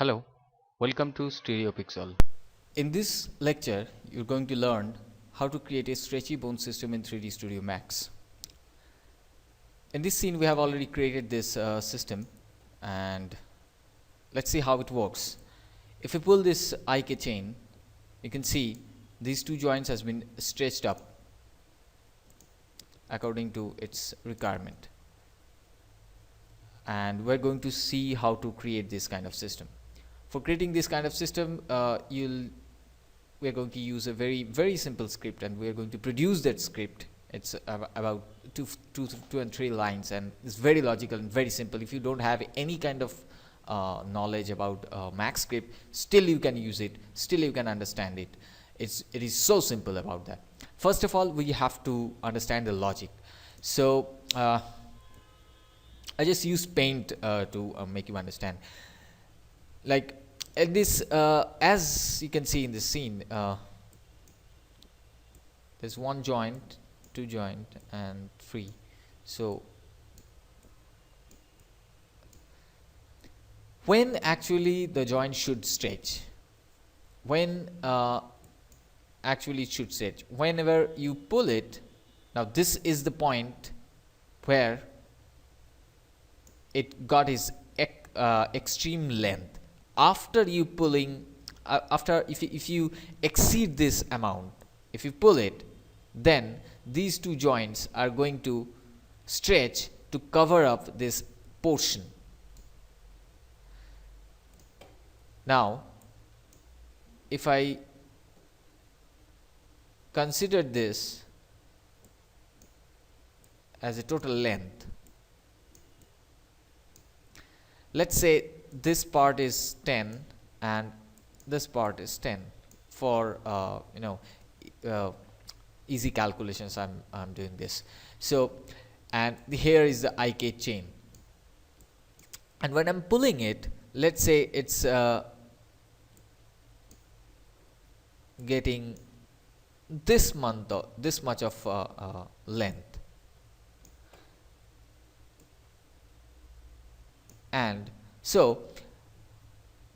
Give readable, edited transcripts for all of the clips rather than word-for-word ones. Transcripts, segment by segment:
Hello, welcome to Stereo Pixel. In this lecture, you're going to learn how to create a stretchy bone system in 3D Studio Max. In this scene, we have already created this system, and let's see how it works. If you pull this IK chain, you can see these two joints has been stretched up according to its requirement. And we're going to see how to create this kind of system. For creating this kind of system, we're going to use a very simple script, and we're going to produce that script. It's about two and three lines, and it's very logical and very simple. If you don't have any kind of knowledge about Max script, still you can use it, still you can understand it. It is so simple about that. First of all, we have to understand the logic. So I just use paint to make you understand. Like this, as you can see in this scene, there's one joint, two joint, and three. So when actually the joint should stretch, when actually it should stretch, whenever you pull it. Now this is the point where it got its extreme length. After you pulling, if you exceed this amount, if you pull it, then these two joints are going to stretch to cover up this portion. Now if I consider this as a total length, let's say this part is 10 and this part is 10 for easy calculations. I'm doing this. So, and here is the IK chain, and when I'm pulling it, let's say it's getting this much of length, and so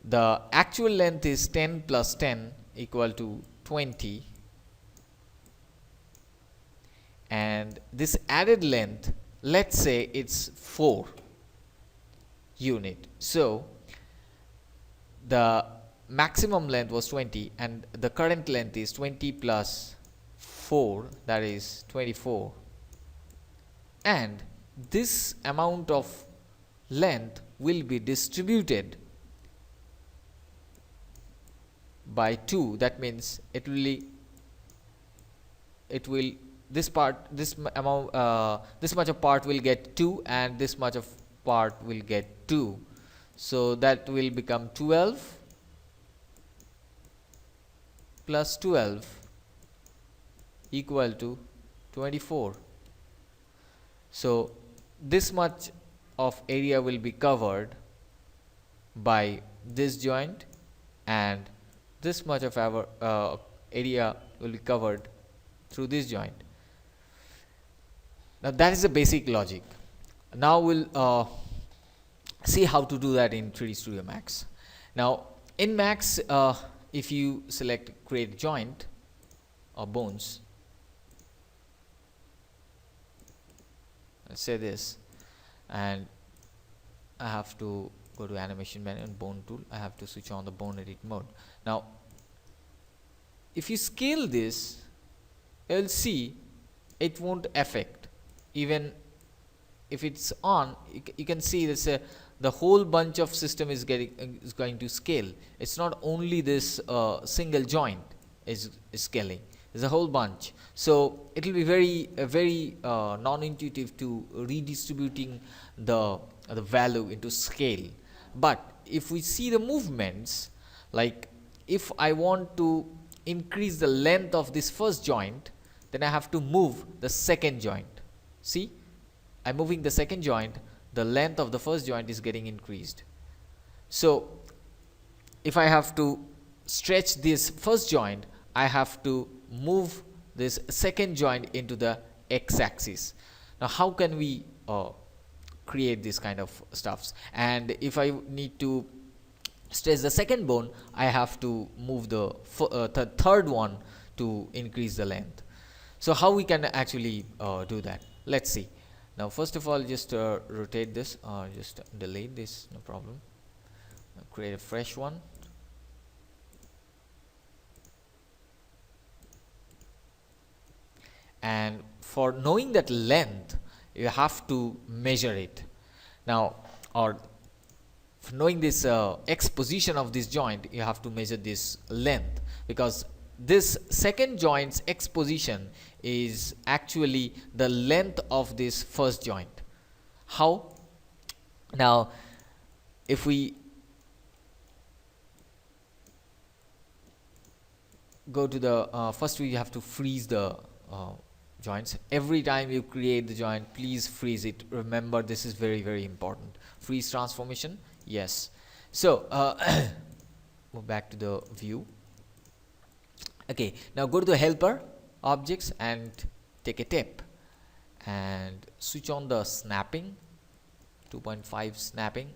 the actual length is 10 plus 10 equal to 20, and this added length, let's say it's 4 unit. So the maximum length was 20, and the current length is 20 plus 4, that is 24, and this amount of length will be distributed by 2. That means it will this amount, this much of part will get 2, and this much of part will get 2. So that will become 12 plus 12 equal to 24. So this much of area will be covered by this joint, and this much of our area will be covered through this joint. Now that is the basic logic. Now we'll see how to do that in 3D Studio Max. Now in Max, if you select create joint or bones, let's say this, and I have to go to animation menu and bone tool. I have to switch on the bone edit mode. Now if you scale this, you'll see it won't affect. Even if it's on, you can see this the whole bunch of system is going to scale. It's not only this single joint is scaling, there's a whole bunch. So it will be very non-intuitive to redistributing the value into scale. But if we see the movements, like if I want to increase the length of this first joint, then I have to move the second joint. See, I'm moving the second joint, the length of the first joint is getting increased. So if I have to stretch this first joint, I have to move this second joint into the x-axis. Now how can we create this kind of stuffs? And if I need to stretch the second bone, I have to move the third one to increase the length. So how we can actually do that? Let's see. Now first of all, just rotate this, or just delete this, no problem. Create a fresh one. And for knowing that length, you have to measure it. Now, or for knowing this x position of this joint, you have to measure this length, because this second joint's x position is actually the length of this first joint. How? Now, if we go to the first, we have to freeze the joints. Every time you create the joint, please freeze it. Remember, this is very, very important. Freeze transformation, yes. So move back to the view. Okay, now go to the helper objects and take a tip and switch on the snapping, 2.5 snapping.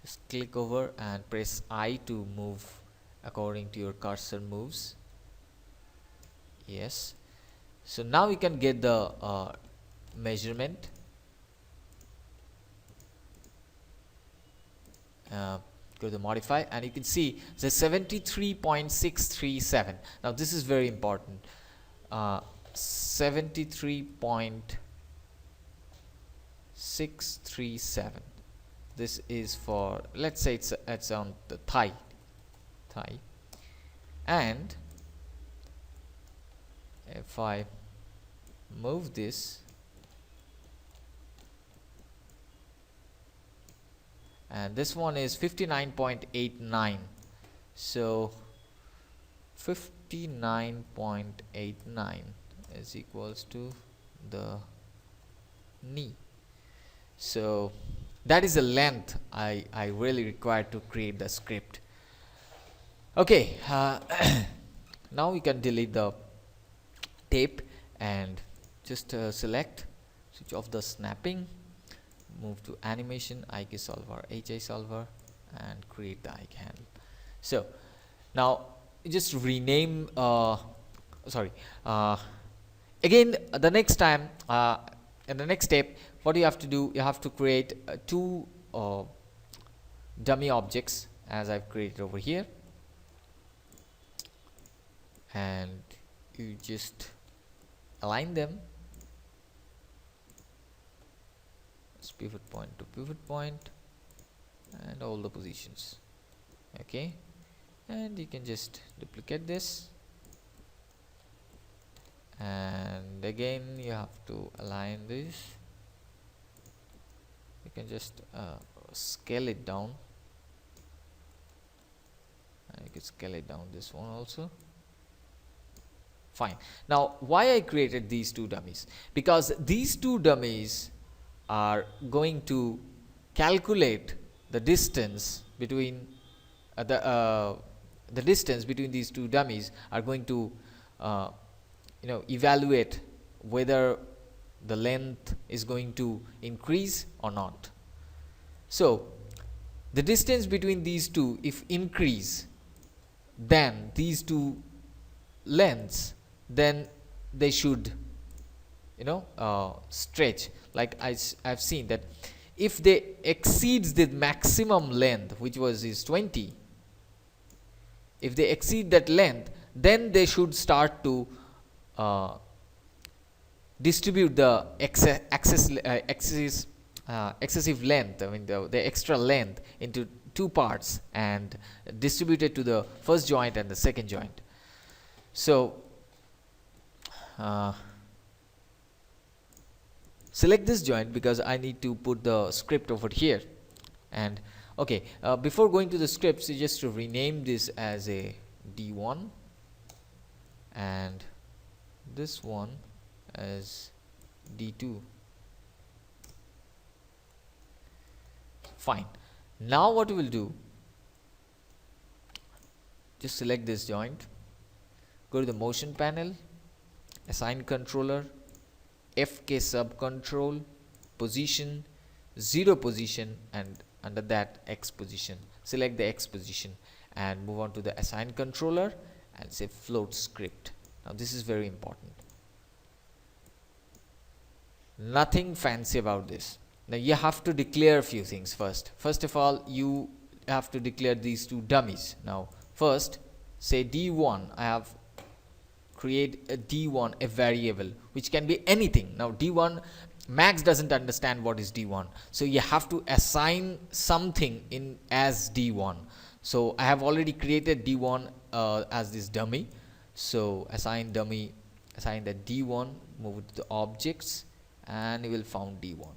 Just click over and press I to move according to your cursor moves. Yes. So now we can get the measurement. Go to modify, and you can see the 73.637. Now this is very important. 73.637. This is for, let's say it's on the thigh, and if I move this, and this one is 59.89, so 59.89 is equals to the knee. So that is the length I really require to create the script. Okay, now we can delete the tape and just select, switch off the snapping, move to animation, IK solver, HI solver, and create the IK handle. So now just rename, again the next time, in the next step, what you have to do, you have to create two dummy objects as I've created over here, and you just align them, pivot point to pivot point, and all the positions. Okay, and you can just duplicate this, and again you have to align this. You can just scale it down, and you can scale it down this one also. Fine. Now why I created these two dummies? Because these two dummies are going to calculate the distance between the distance between these two dummies are going to evaluate whether the length is going to increase or not. So the distance between these two, if increase, then these two lengths, then they should stretch. Like I've seen that if they exceeds the maximum length, which is 20, if they exceed that length, then they should start to distribute the excessive length, I mean the extra length, into two parts and distribute it to the first joint and the second joint. So select this joint because I need to put the script over here. And okay, before going to the scripts, you just to rename this as a D1 and this one as D2. Fine. Now what we will do, just select this joint, go to the motion panel, assign controller, FK subcontrol, position, 0 position, and under that X position, select the X position and move on to the assign controller and say float script. Now this is very important. Nothing fancy about this. Now you have to declare a few things first. First of all, you have to declare these two dummies. Now first say D1. I have create a D1, a variable which can be anything. Now D1, Max doesn't understand what is D1, so you have to assign something in as D1. So I have already created D1 as this dummy. So assign dummy, assign the D1, move it to the objects, and you will found D1.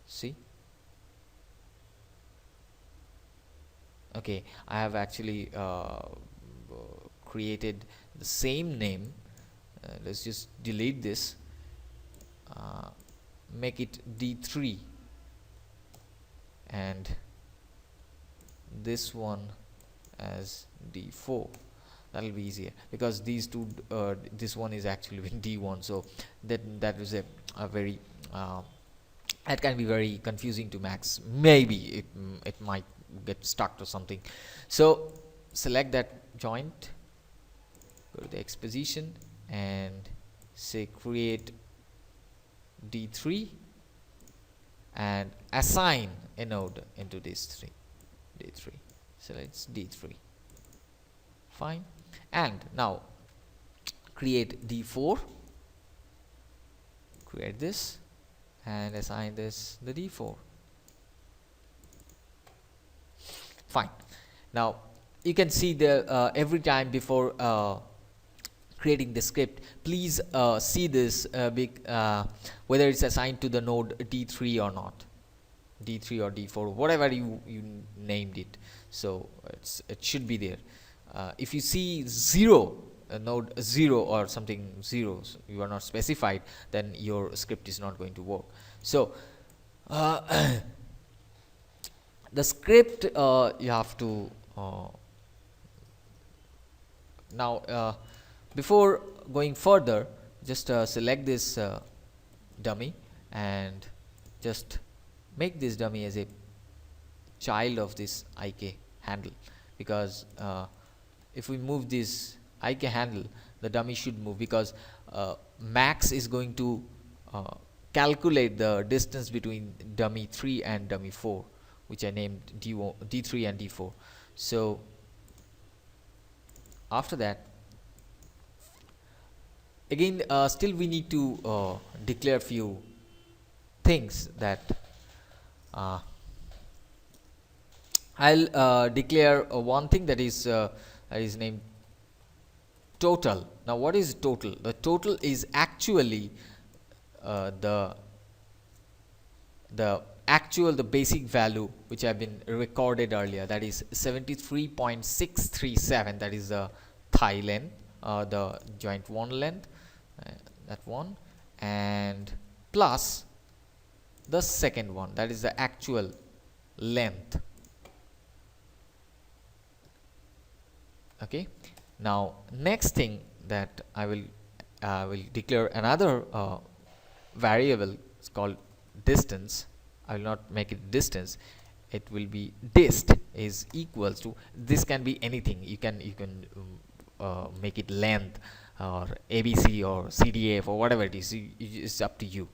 See, okay, I have actually created the same name. Let's just delete this, make it D3, and this one as D4. That'll be easier because these two, this one is actually in D1, so that is a very that can be very confusing to Max. Maybe it might get stuck or something. So select that joint, go to the X position and say create D3 and assign a node into this D3. So it's D3. Fine. And now create D4, create this and assign this the D4. Fine. Now you can see the every time before creating the script, please see this whether it's assigned to the node D3 or not, D3 or D4, whatever you named it. So it should be there. If you see 0, node 0 or something 0, so you are not specified, then your script is not going to work. So the script you have to now before going further, just select this dummy and just make this dummy as a child of this IK handle, because if we move this IK handle, the dummy should move, because Max is going to calculate the distance between dummy 3 and dummy 4, which I named D3 and D4. So after that, again still we need to declare few things that I'll declare one thing that is named total. Now what is total? The total is actually the basic value which have been recorded earlier, that is 73.637. that is the thigh length, the joint 1 length, that one, and plus the second one, that is the actual length. Okay, now next thing that I will declare another variable. It's called distance. I will not make it distance, it will be dist is equals to, this can be anything, you can make it length or ABC or CDF or whatever it is, it's up to you.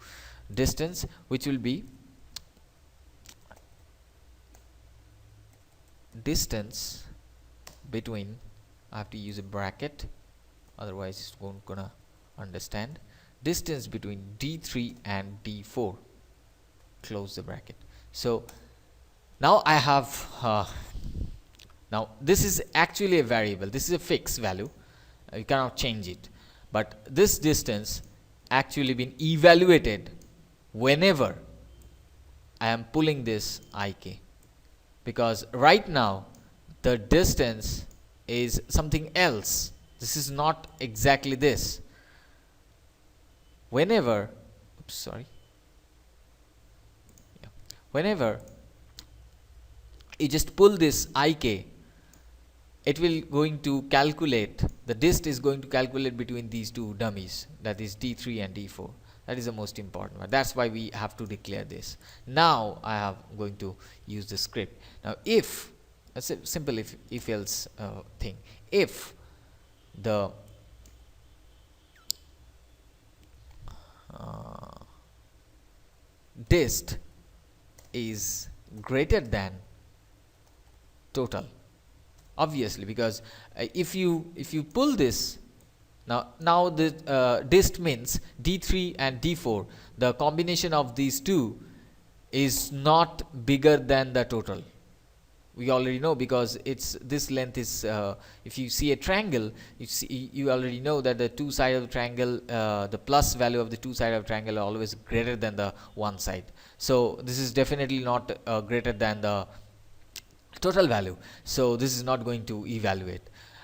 Distance, which will be distance between, I have to use a bracket, otherwise it's not gonna understand, distance between D3 and D4, close the bracket. So now I have now this is actually a variable, this is a fixed value, you cannot change it, but this distance actually been evaluated whenever I am pulling this IK, because right now the distance is something else, this is not exactly this. Whenever whenever you just pull this IK, it will going to calculate, the dist is going to calculate between these two dummies, that is D3 and D4. That is the most important one. That's why we have to declare this. Now I am going to use the script. Now if a simple if else thing, if the dist is greater than total, obviously, because if you pull this, now the dist means d3 and d4, the combination of these two is not bigger than the total. We already know, because it's this length is if you see a triangle, you already know that the two sides of the triangle, the plus value of the two sides of triangle are always greater than the one side. So this is definitely not greater than the total value, so this is not going to evaluate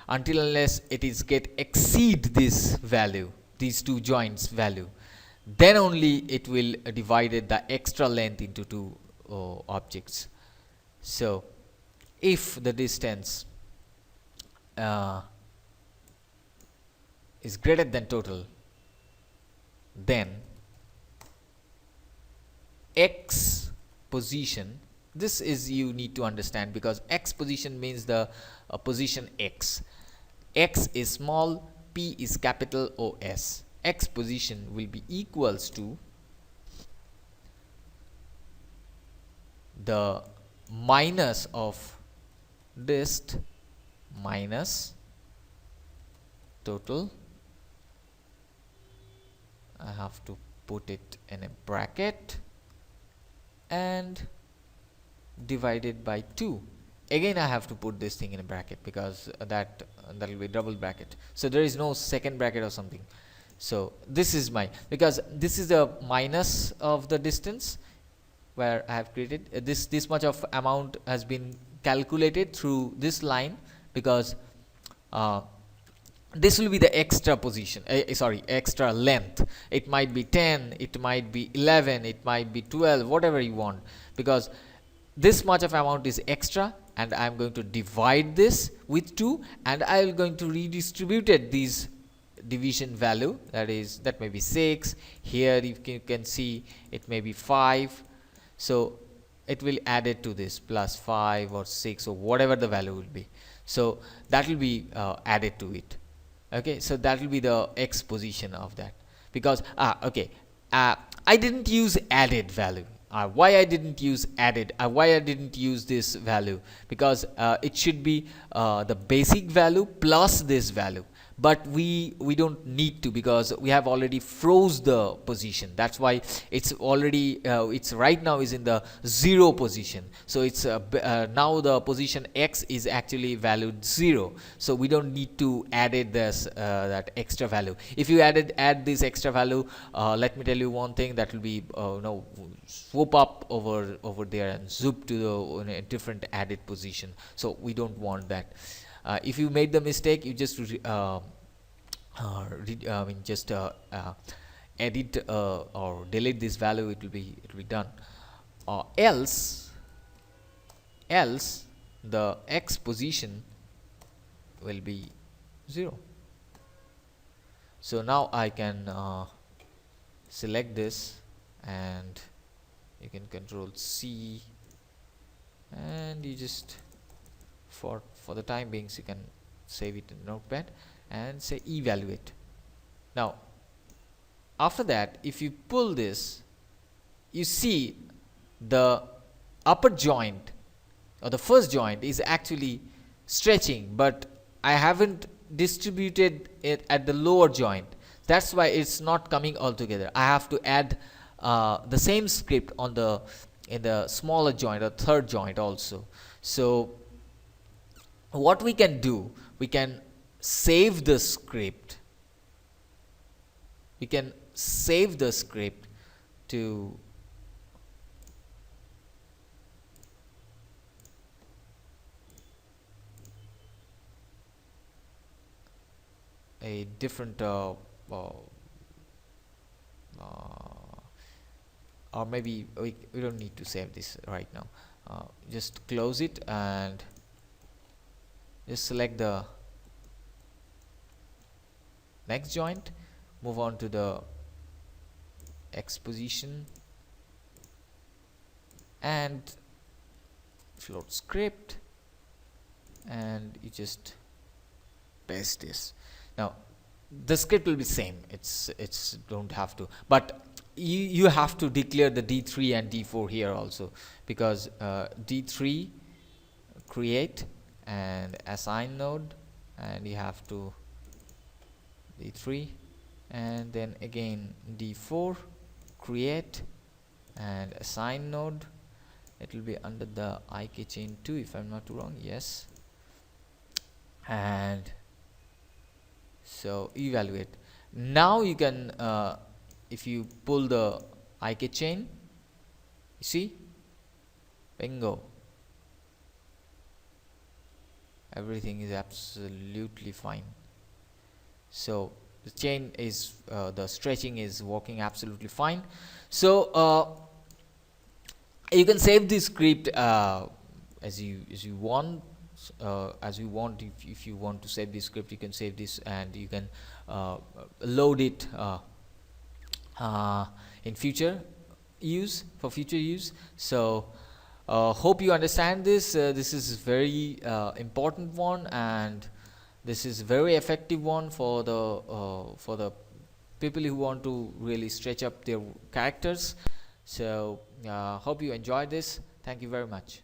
until unless it is exceed this value, these two joints value, then only it will divide the extra length into two objects. So if the distance is greater than total, then x position, this is you need to understand, because x position means the position x is small, p is capital OS. X position will be equals to the minus of dist minus total. I have to put it in a bracket and divided by 2. Again I have to put this thing in a bracket, because that will be double bracket, so there is no second bracket or something. So this is my, because this is the minus of the distance where I have created this much of amount has been calculated through this line, because this will be the extra position, extra length. It might be 10, it might be 11, it might be 12, whatever you want, because this much of amount is extra, and I am going to divide this with 2, and I am going to redistribute it these division value, that may be 6, here you can see it may be 5, so it will add it to this plus 5 or 6 or whatever the value will be, so that will be added to it. Okay, so that will be the x position of that, because I didn't use added value. Why I didn't use added, why I didn't use this value, because it should be the basic value plus this value, but we don't need to, because we have already froze the position. That's why it's already it's right now is in the 0 position, so it's now the position x is actually valued 0, so we don't need to add it this that extra value. If you add this extra value, let me tell you one thing, that will be swoop up over there and zoop to the different added position, so we don't want that. If you made the mistake, you just edit or delete this value, it will be done. Else the x position will be 0. So now I can select this, and you can control C, and you just for the time being, so you can save it in notepad and say evaluate. Now after that, if you pull this, you see the upper joint or the first joint is actually stretching, but I haven't distributed it at the lower joint. That's why it's not coming all together. I have to add the same script on in the smaller joint or third joint also. So what we can do, we can save the script. We can save the script to a different or maybe we don't need to save this right now. Just close it and just select the next joint, move on to the X position and float script, and you just paste this. Now the script will be same, it's don't have to, but you have to declare the d3 and d4 here also, because d3 create and assign node, and you have to d3, and then again d4 create and assign node. It will be under the ik chain 2 if I'm not wrong. Yes, and so evaluate. Now you can if you pull the ik chain, you see, bingo, everything is absolutely fine. So the chain is the stretching is working absolutely fine. So you can save this script as you want. If you want to save this script, you can save this, and you can load it in future use, for future use. So hope you understand this. This is very important one, and this is very effective one for the people who want to really stretch up their characters. So hope you enjoyed this. Thank you very much.